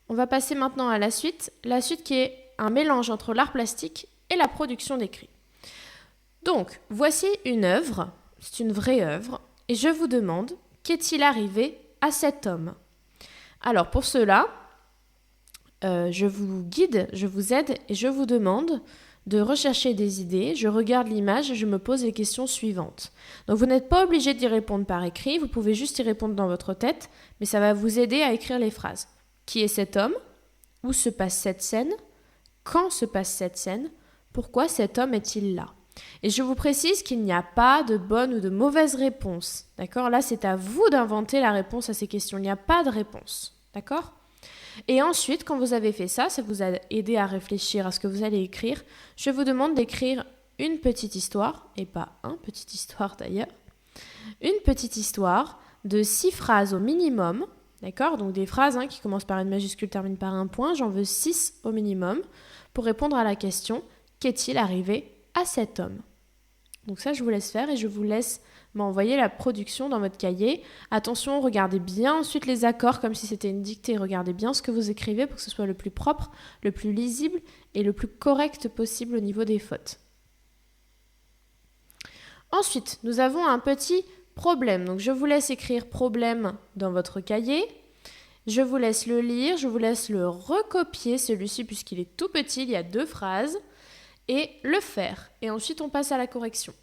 On va passer maintenant à la suite qui est un mélange entre l'art plastique et la production d'écrit. Donc, voici une œuvre, c'est une vraie œuvre, et je vous demande, qu'est-il arrivé à cet homme ? Alors, pour cela, je vous guide, je vous aide et je vous demande de rechercher des idées. Je regarde l'image et je me pose les questions suivantes. Donc, vous n'êtes pas obligé d'y répondre par écrit, vous pouvez juste y répondre dans votre tête, mais ça va vous aider à écrire les phrases. Qui est cet homme ? Où se passe cette scène ? Quand se passe cette scène ? Pourquoi cet homme est-il là ? Et je vous précise qu'il n'y a pas de bonne ou de mauvaise réponse. D'accord ? Là, c'est à vous d'inventer la réponse à ces questions. Il n'y a pas de réponse. D'accord ? Et ensuite, quand vous avez fait ça, ça vous a aidé à réfléchir à ce que vous allez écrire. Je vous demande d'écrire une petite histoire, et pas un petite histoire d'ailleurs. Une petite histoire de 6 phrases au minimum. D'accord ? Donc des phrases qui commencent par une majuscule, terminent par un point. J'en veux 6 au minimum pour répondre à la question « Qu'est-il arrivé à cet homme ?» Donc ça, je vous laisse faire et je vous laisse m'envoyer la production dans votre cahier. Attention, regardez bien ensuite les accords comme si c'était une dictée. Regardez bien ce que vous écrivez pour que ce soit le plus propre, le plus lisible et le plus correct possible au niveau des fautes. Ensuite, nous avons un petit problème. Donc je vous laisse écrire problème dans votre cahier. Je vous laisse le lire, je vous laisse le recopier, celui-ci, puisqu'il est tout petit, il y a 2 phrases, et le faire. Et ensuite, on passe à la correction.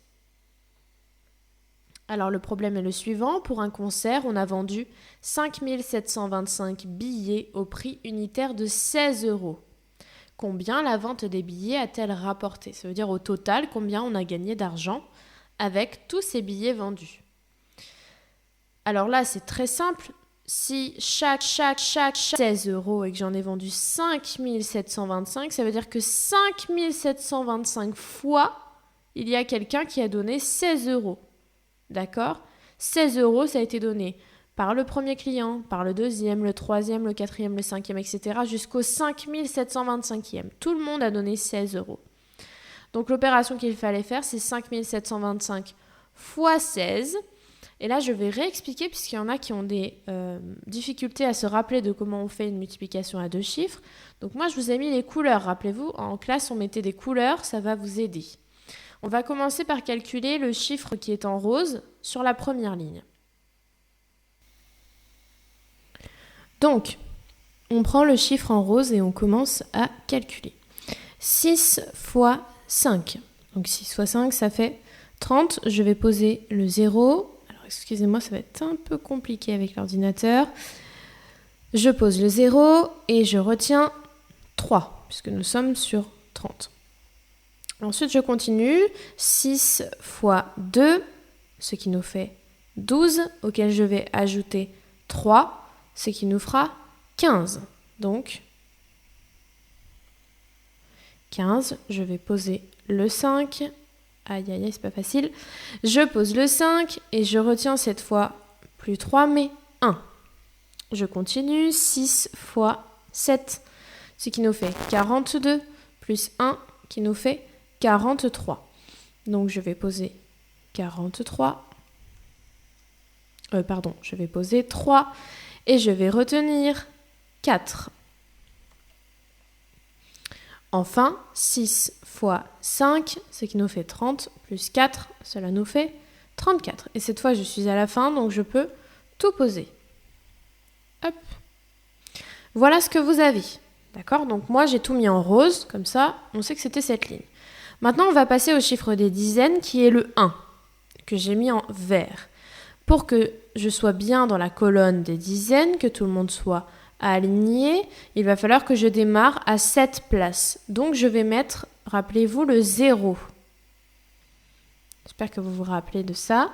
Alors, le problème est le suivant. Pour un concert, on a vendu 5 725 billets au prix unitaire de 16 €. Combien la vente des billets a-t-elle rapporté ? Ça veut dire au total, combien on a gagné d'argent avec tous ces billets vendus. Alors là, c'est très simple. Si chaque 16 € et que j'en ai vendu 5 725, ça veut dire que 5 725 fois, il y a quelqu'un qui a donné 16 €. D'accord ? 16 €, ça a été donné par le premier client, par le deuxième, le troisième, le quatrième, le cinquième, etc. jusqu'au 5 725e. Tout le monde a donné 16 €. Donc l'opération qu'il fallait faire, c'est 5 725 fois 16. Et là, je vais réexpliquer puisqu'il y en a qui ont des difficultés à se rappeler de comment on fait une multiplication à 2 chiffres. Donc moi, je vous ai mis les couleurs. Rappelez-vous, en classe, on mettait des couleurs, ça va vous aider. On va commencer par calculer le chiffre qui est en rose sur la première ligne. Donc, on prend le chiffre en rose et on commence à calculer. 6 fois 5. Donc 6 fois 5, ça fait 30. Je vais poser le 0. Alors, excusez-moi, ça va être un peu compliqué avec l'ordinateur. Je pose le 0 et je retiens 3, puisque nous sommes sur 30. Ensuite, je continue. 6 fois 2, ce qui nous fait 12, auquel je vais ajouter 3, ce qui nous fera 15. Donc, 15, je vais poser le 5. Aïe, aïe, aïe, c'est pas facile. Je pose le 5 et je retiens cette fois plus 3, mais 1. Je continue. 6 fois 7, ce qui nous fait 42, plus 1, qui nous fait 43. Donc, je vais poser 43. Je vais poser 3 et je vais retenir 4. Enfin, 6 fois 5, ce qui nous fait 30, plus 4, cela nous fait 34. Et cette fois, je suis à la fin, donc je peux tout poser. Hop. Voilà ce que vous avez. D'accord ? Donc moi, j'ai tout mis en rose, comme ça, on sait que c'était cette ligne. Maintenant, on va passer au chiffre des dizaines, qui est le 1, que j'ai mis en vert. Pour que je sois bien dans la colonne des dizaines, que tout le monde soit aligné, il va falloir que je démarre à 7 places. Donc, je vais mettre, rappelez-vous, le 0. J'espère que vous vous rappelez de ça.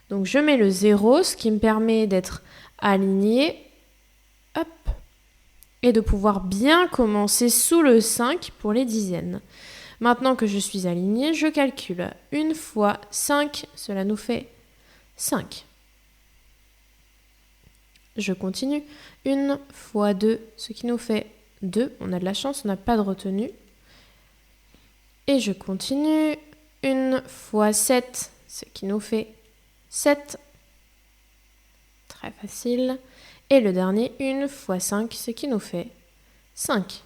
Donc, je mets le 0, ce qui me permet d'être aligné. Hop. Et de pouvoir bien commencer sous le 5 pour les dizaines. Maintenant que je suis alignée, je calcule. 1 fois 5, cela nous fait 5. Je continue. 1 fois 2, ce qui nous fait 2. On a de la chance, on n'a pas de retenue. Et je continue. 1 fois 7, ce qui nous fait 7. Très facile. Et le dernier, 1 fois 5, ce qui nous fait 5.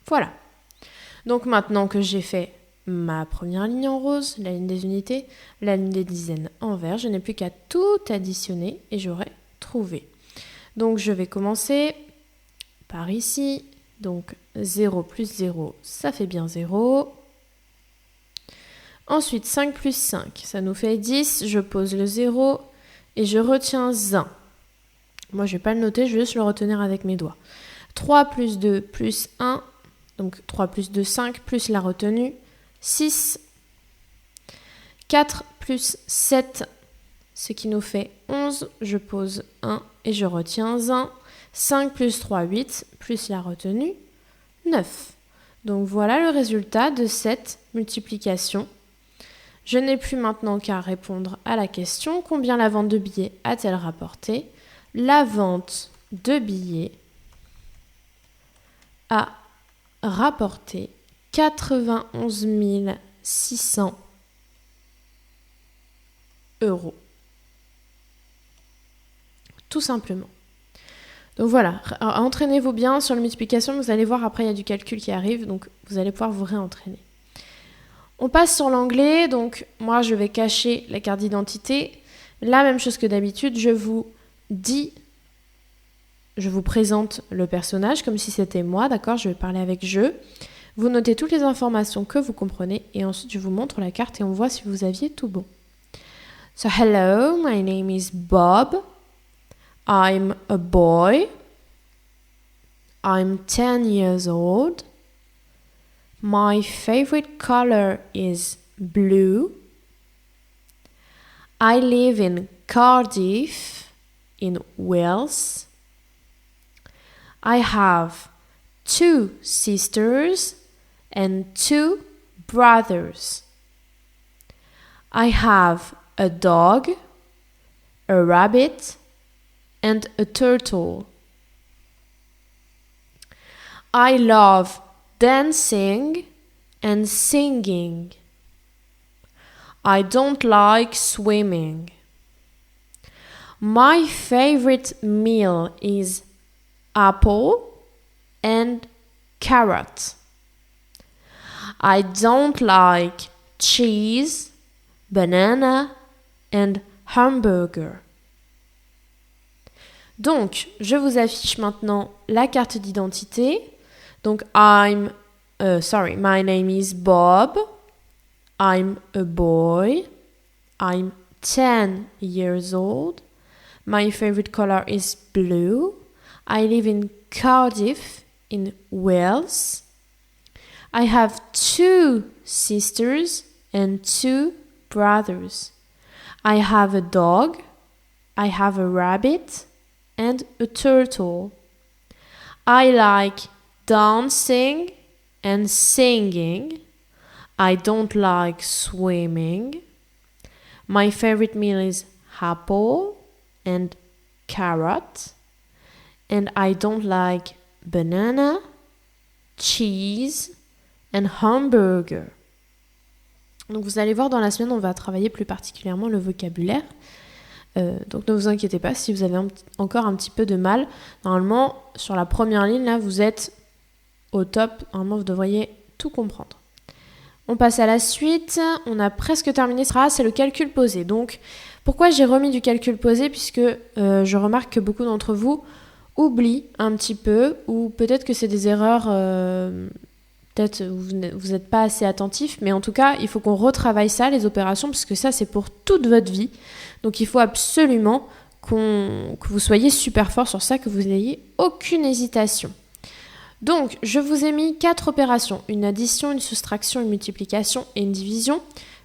Voilà. Donc maintenant que j'ai fait ma première ligne en rose, la ligne des unités, la ligne des dizaines en vert, je n'ai plus qu'à tout additionner et j'aurai trouvé. Donc je vais commencer par ici. Donc 0 plus 0, ça fait bien 0. Ensuite 5 plus 5, ça nous fait 10. Je pose le 0 et je retiens 1. Moi je ne vais pas le noter, je vais juste le retenir avec mes doigts. 3 plus 2 plus 1, donc 3 plus 2, 5, plus la retenue, 6. 4 plus 7, ce qui nous fait 11. Je pose 1 et je retiens 1. 5 plus 3, 8, plus la retenue, 9. Donc voilà le résultat de cette multiplication. Je n'ai plus maintenant qu'à répondre à la question: combien la vente de billets a-t-elle rapporté? La vente de billets a rapporté 91 600 €. Tout simplement. Donc voilà, entraînez-vous bien sur la multiplication, vous allez voir après il y a du calcul qui arrive, donc vous allez pouvoir vous réentraîner. On passe sur l'anglais, donc moi je vais cacher la carte d'identité. La même chose que d'habitude, je vous présente le personnage comme si c'était moi, d'accord? Je vais parler avec je. Vous notez toutes les informations que vous comprenez et ensuite je vous montre la carte et on voit si vous aviez tout bon. So hello, my name is Bob. I'm a boy. I'm 10 years old. My favorite color is blue. I live in Cardiff, in Wales. I have 2 sisters and 2 brothers. I have a dog, a rabbit, and a turtle. I love dancing and singing. I don't like swimming. My favorite meal is apple and carrot. I don't like cheese, banana and hamburger. Donc, je vous affiche maintenant la carte d'identité. Donc, my name is Bob. I'm a boy. I'm 10 years old. My favorite color is blue. I live in Cardiff, in Wales. I have 2 sisters and 2 brothers. I have a dog. I have a rabbit and a turtle. I like dancing and singing. I don't like swimming. My favorite meal is apple and carrot. And I don't like banana, cheese and hamburger. Donc vous allez voir, dans la semaine, on va travailler plus particulièrement le vocabulaire. Donc ne vous inquiétez pas si vous avez encore un petit peu de mal. Normalement, sur la première ligne, là, vous êtes au top. Normalement, vous devriez tout comprendre. On passe à la suite. On a presque terminé. C'est le calcul posé. Donc, pourquoi j'ai remis du calcul posé? Puisque je remarque que beaucoup d'entre vous oublient un petit peu, ou peut-être que c'est des erreurs, peut-être vous n'êtes pas assez attentif, mais en tout cas, il faut qu'on retravaille ça, les opérations, parce que ça, c'est pour toute votre vie. Donc, il faut absolument que vous soyez super fort sur ça, que vous n'ayez aucune hésitation. Donc, je vous ai mis 4 opérations, une addition, une soustraction, une multiplication et une division.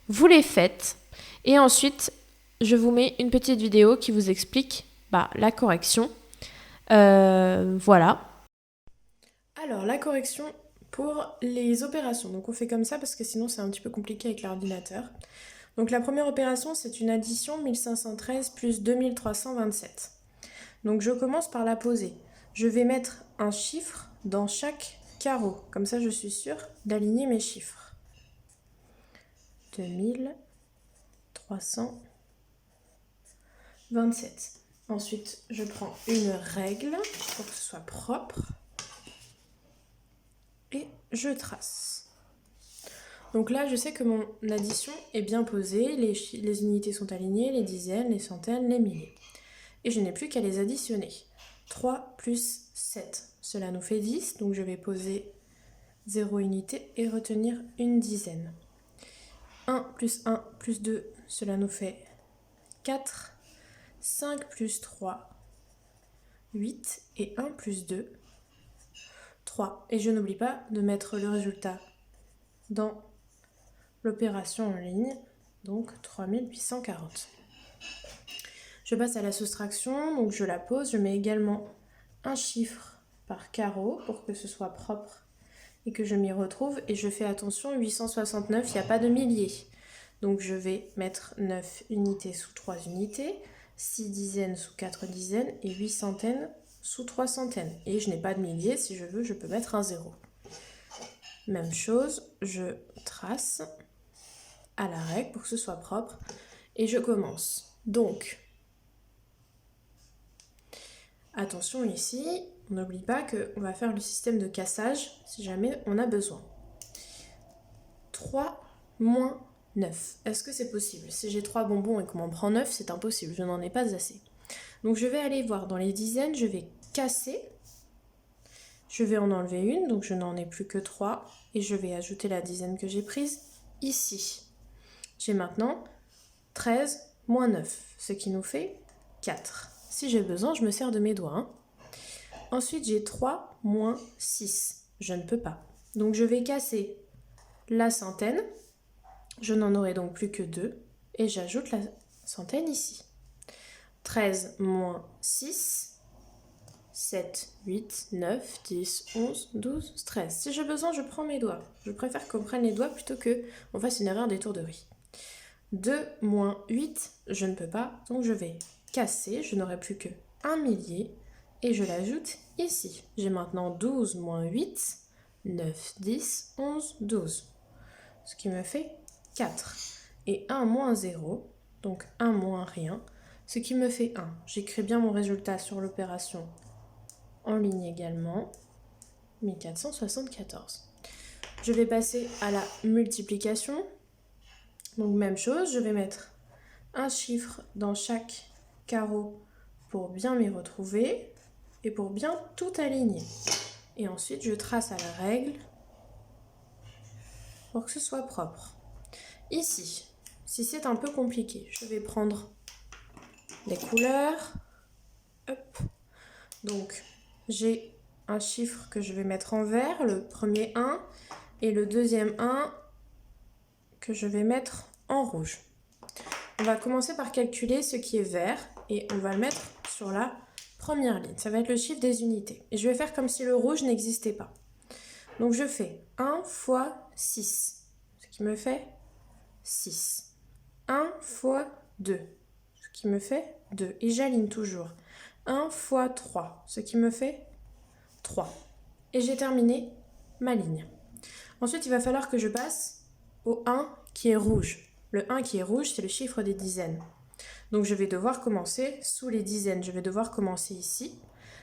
Vous les faites et ensuite, je vous mets une petite vidéo qui vous explique la correction. Voilà. Alors, la correction pour les opérations. Donc, on fait comme ça parce que sinon, c'est un petit peu compliqué avec l'ordinateur. Donc, la première opération, c'est une addition 1513 plus 2327. Donc, je commence par la poser. Je vais mettre un chiffre dans chaque carreau. Comme ça, je suis sûre d'aligner mes chiffres. 2327. Ensuite, je prends une règle pour que ce soit propre. Et je trace. Donc là, je sais que mon addition est bien posée. Les unités sont alignées, les dizaines, les centaines, les milliers. Et je n'ai plus qu'à les additionner. 3 plus 7, cela nous fait 10. Donc je vais poser 0 unité et retenir une dizaine. 1 plus 1 plus 2, cela nous fait 4. 5 plus 3, 8. Et 1 plus 2, 3. Et je n'oublie pas de mettre le résultat dans l'opération en ligne, donc 3840. Je passe à la soustraction, donc je la pose, je mets également un chiffre par carreau pour que ce soit propre et que je m'y retrouve. Et je fais attention, 869, il n'y a pas de milliers. Donc je vais mettre 9 unités sous 3 unités, 6 dizaines sous 4 dizaines et 8 centaines sous 3 centaines. Et je n'ai pas de milliers, si je veux, je peux mettre un 0. Même chose, je trace à la règle pour que ce soit propre et je commence. Donc, attention ici, on n'oublie pas qu'on va faire le système de cassage si jamais on a besoin. 3 moins 9. Est-ce que c'est possible? Si j'ai 3 bonbons et qu'on m'en prend 9, c'est impossible, je n'en ai pas assez. Donc je vais aller voir dans les dizaines, je vais casser. Je vais en enlever une, donc je n'en ai plus que 3. Et je vais ajouter la dizaine que j'ai prise ici. J'ai maintenant 13 moins 9, ce qui nous fait 4. Si j'ai besoin, je me sers de mes doigts. Hein. Ensuite, j'ai 3 moins 6. Je ne peux pas. Donc je vais casser la centaine. Je n'en aurai donc plus que 2. Et j'ajoute la centaine ici. 13 moins 6. 7, 8, 9, 10, 11, 12, 13. Si j'ai besoin, je prends mes doigts. Je préfère qu'on prenne les doigts plutôt qu'on fasse une erreur d'étourderie. 2 moins 8, je ne peux pas, donc je vais casser. Je n'aurai plus que un millier et je l'ajoute ici. J'ai maintenant 12 moins 8, 9, 10, 11, 12. Ce qui me fait 4. Et 1 moins 0, donc 1 moins rien, ce qui me fait 1. J'écris bien mon résultat sur l'opération en ligne également, 1474. Je vais passer à la multiplication. Donc même chose, je vais mettre un chiffre dans chaque carreau pour bien m'y retrouver et pour bien tout aligner. Et ensuite, je trace à la règle pour que ce soit propre. Ici, si c'est un peu compliqué, je vais prendre des couleurs. Hop. Donc, j'ai un chiffre que je vais mettre en vert, le premier 1, et le deuxième 1 que je vais mettre en rouge. On va commencer par calculer ce qui est vert et on va le mettre sur la première ligne. Ça va être le chiffre des unités. Et je vais faire comme si le rouge n'existait pas. Donc je fais 1 fois 6, ce qui me fait 6. 1 fois 2, ce qui me fait 2. Et j'aligne toujours. 1 fois 3, ce qui me fait 3. Et j'ai terminé ma ligne. Ensuite, il va falloir que je passe au 1 qui est rouge. Le 1 qui est rouge, c'est le chiffre des dizaines. Donc je vais devoir commencer sous les dizaines. Je vais devoir commencer ici.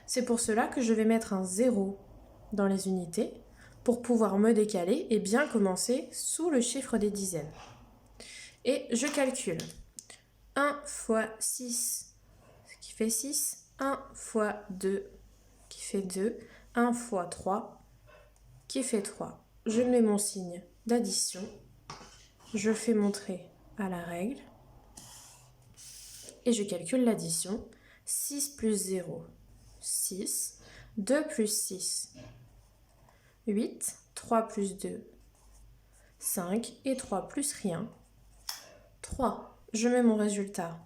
C'est pour cela que je vais mettre un 0 dans les unités pour pouvoir me décaler et bien commencer sous le chiffre des dizaines. Et je calcule. 1 fois 6, ce qui fait 6. 1 fois 2, qui fait 2. 1 fois 3, qui fait 3. Je mets mon signe d'addition. Je fais montrer à la règle. Et je calcule l'addition. 6 plus 0, 6. 2 plus 6, 8. 3 plus 2, 5. Et 3 plus rien, 3. Je mets mon résultat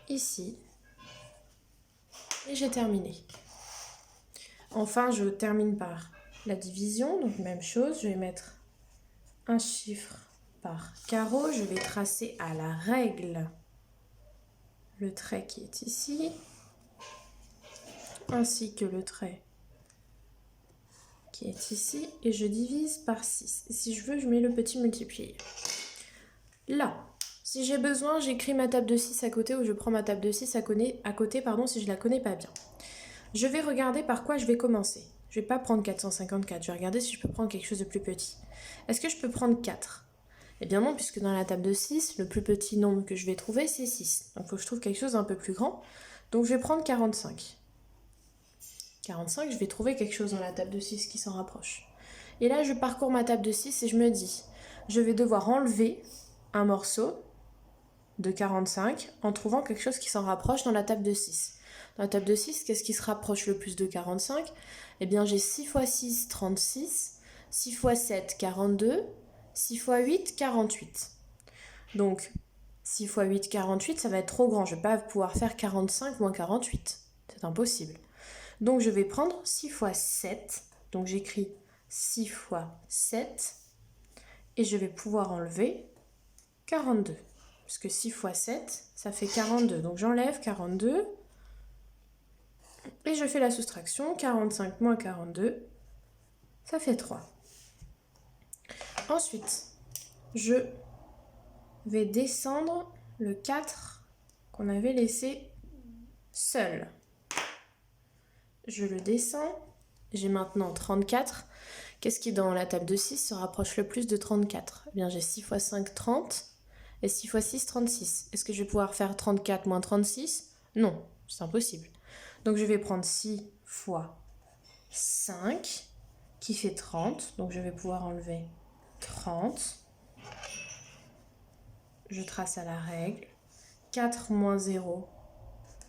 ici. Et j'ai terminé. Enfin, je termine par la division. Donc, même chose, je vais mettre un chiffre par carreau. Je vais tracer à la règle le trait qui est ici, ainsi que le trait qui est ici. Et je divise par 6. Et si je veux, je mets le petit multiplié. Là, Si j'ai besoin, j'écris ma table de 6 à côté ou je prends ma table de 6 à côté, si je la connais pas bien. Je vais regarder par quoi je vais commencer. Je vais pas prendre 454, je vais regarder si je peux prendre quelque chose de plus petit. Est-ce que je peux prendre 4? Eh bien non, puisque dans la table de 6, le plus petit nombre que je vais trouver, c'est 6. Donc il faut que je trouve quelque chose d'un peu plus grand. Donc je vais prendre 45. 45, je vais trouver quelque chose dans la table de 6 qui s'en rapproche. Et là, je parcours ma table de 6 et je me dis, je vais devoir enlever un morceau de 45 en trouvant quelque chose qui s'en rapproche dans la table de 6. Dans la table de 6, qu'est-ce qui se rapproche le plus de 45? Eh bien, j'ai 6 x 6, 36, 6 x 7, 42, 6 x 8, 48. Donc, 6 x 8, 48, ça va être trop grand. Je ne vais pas pouvoir faire 45 moins 48. C'est impossible. Donc, je vais prendre 6 x 7. Donc, j'écris 6 x 7. Et je vais pouvoir enlever 42. Parce que 6 x 7, ça fait 42. Donc, j'enlève 42. Et je fais la soustraction. 45 moins 42, ça fait 3. Ensuite, je vais descendre le 4 qu'on avait laissé seul. Je le descends. J'ai maintenant 34. Qu'est-ce qui, dans la table de 6, se rapproche le plus de 34? Eh bien, j'ai 6 x 5, 30. Et 6 x 6, 36. Est-ce que je vais pouvoir faire 34 moins 36? Non, c'est impossible. Donc, je vais prendre 6 x 5, qui fait 30. Donc, je vais pouvoir enlever 30. Je trace à la règle. 4 moins 0,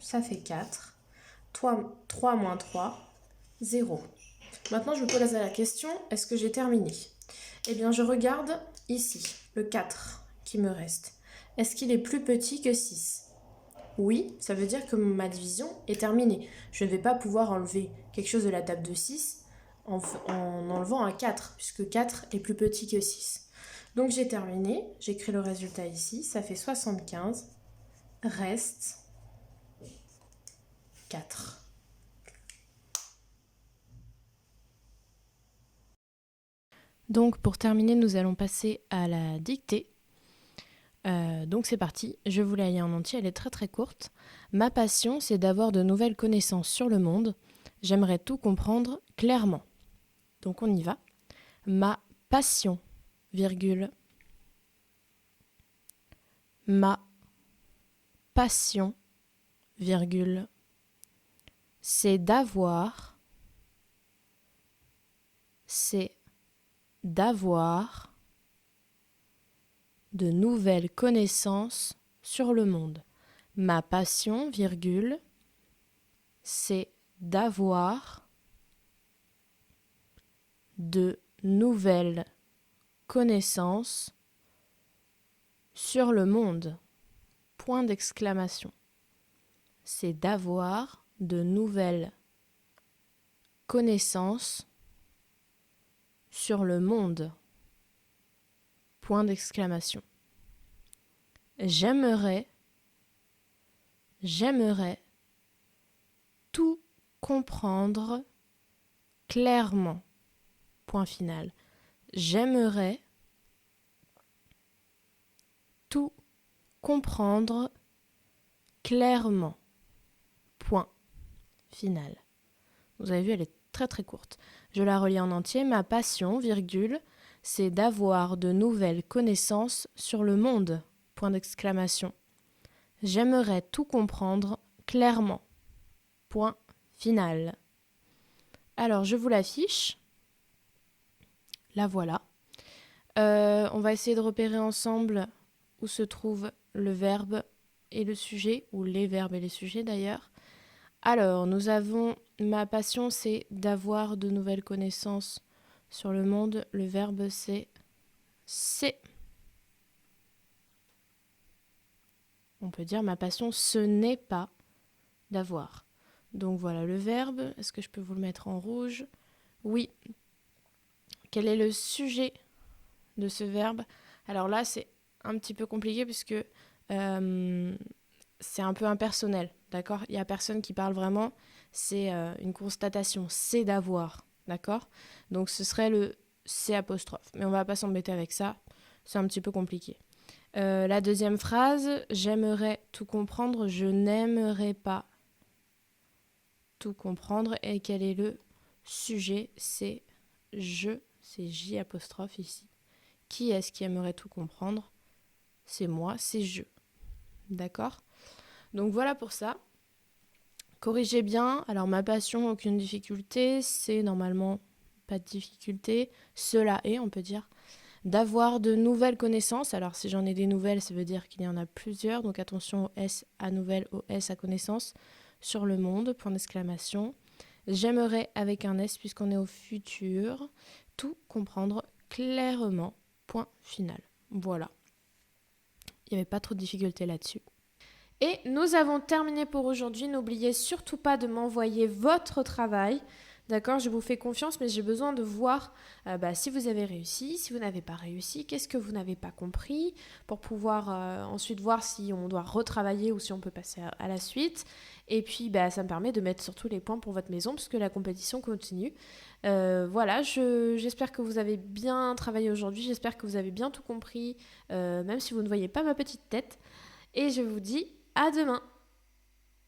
ça fait 4. 3 moins 3, 0. Maintenant, je me pose la question, est-ce que j'ai terminé? Eh bien, je regarde ici, le 4 qui me reste. Est-ce qu'il est plus petit que 6? Oui, ça veut dire que ma division est terminée. Je ne vais pas pouvoir enlever quelque chose de la table de 6 en enlevant un 4, puisque 4 est plus petit que 6. Donc j'ai terminé, j'écris le résultat ici, ça fait 75, reste 4. Donc pour terminer, nous allons passer à la dictée. Donc c'est parti, je vous la lis en entier, elle est très très courte. Ma passion, c'est d'avoir de nouvelles connaissances sur le monde. J'aimerais tout comprendre clairement. Donc on y va. Ma passion, virgule. Ma passion, virgule. C'est d'avoir de nouvelles connaissances sur le monde. Ma passion, virgule, c'est d'avoir de nouvelles connaissances sur le monde. Point d'exclamation. C'est d'avoir de nouvelles connaissances sur le monde. Point d'exclamation. J'aimerais tout comprendre clairement. Point final. J'aimerais tout comprendre clairement. Point final. Vous avez vu, elle est très très courte. Je la relis en entier. Ma passion, virgule, c'est d'avoir de nouvelles connaissances sur le monde. Point d'exclamation. J'aimerais tout comprendre clairement. Point final. Alors, je vous l'affiche. La voilà. On va essayer de repérer ensemble où se trouve le verbe et le sujet, ou les verbes et les sujets d'ailleurs. Alors, nous avons ma passion, c'est d'avoir de nouvelles connaissances sur le monde. Le verbe, c'est. On peut dire ma passion, ce n'est pas d'avoir. Donc voilà le verbe. Est-ce que je peux vous le mettre en rouge? Oui. Quel est le sujet de ce verbe? Alors là, c'est un petit peu compliqué puisque c'est un peu impersonnel, d'accord? Il n'y a personne qui parle vraiment, c'est une constatation, c'est d'avoir, d'accord? Donc ce serait le C apostrophe, mais on ne va pas s'embêter avec ça, c'est un petit peu compliqué. La deuxième phrase, j'aimerais tout comprendre, je n'aimerais pas tout comprendre. Et quel est le sujet? C'est je, c'est J apostrophe ici. Qui est-ce qui aimerait tout comprendre? C'est moi, c'est je. D'accord? Donc voilà pour ça. Corrigez bien. Alors ma passion, aucune difficulté. C'est normalement pas de difficulté. Cela est, on peut dire, d'avoir de nouvelles connaissances. Alors si j'en ai des nouvelles, ça veut dire qu'il y en a plusieurs. Donc attention au S à nouvelles, au S à connaissance. Sur le monde, point d'exclamation. J'aimerais avec un S puisqu'on est au futur. Tout comprendre clairement. Point final. Voilà. Il n'y avait pas trop de difficultés là-dessus. Et nous avons terminé pour aujourd'hui. N'oubliez surtout pas de m'envoyer votre travail. D'accord, je vous fais confiance, mais j'ai besoin de voir si vous avez réussi, si vous n'avez pas réussi, qu'est-ce que vous n'avez pas compris, pour pouvoir ensuite voir si on doit retravailler ou si on peut passer à la suite. Et puis, ça me permet de mettre surtout les points pour votre maison, puisque la compétition continue. Voilà, j'espère que vous avez bien travaillé aujourd'hui, j'espère que vous avez bien tout compris, même si vous ne voyez pas ma petite tête. Et je vous dis à demain.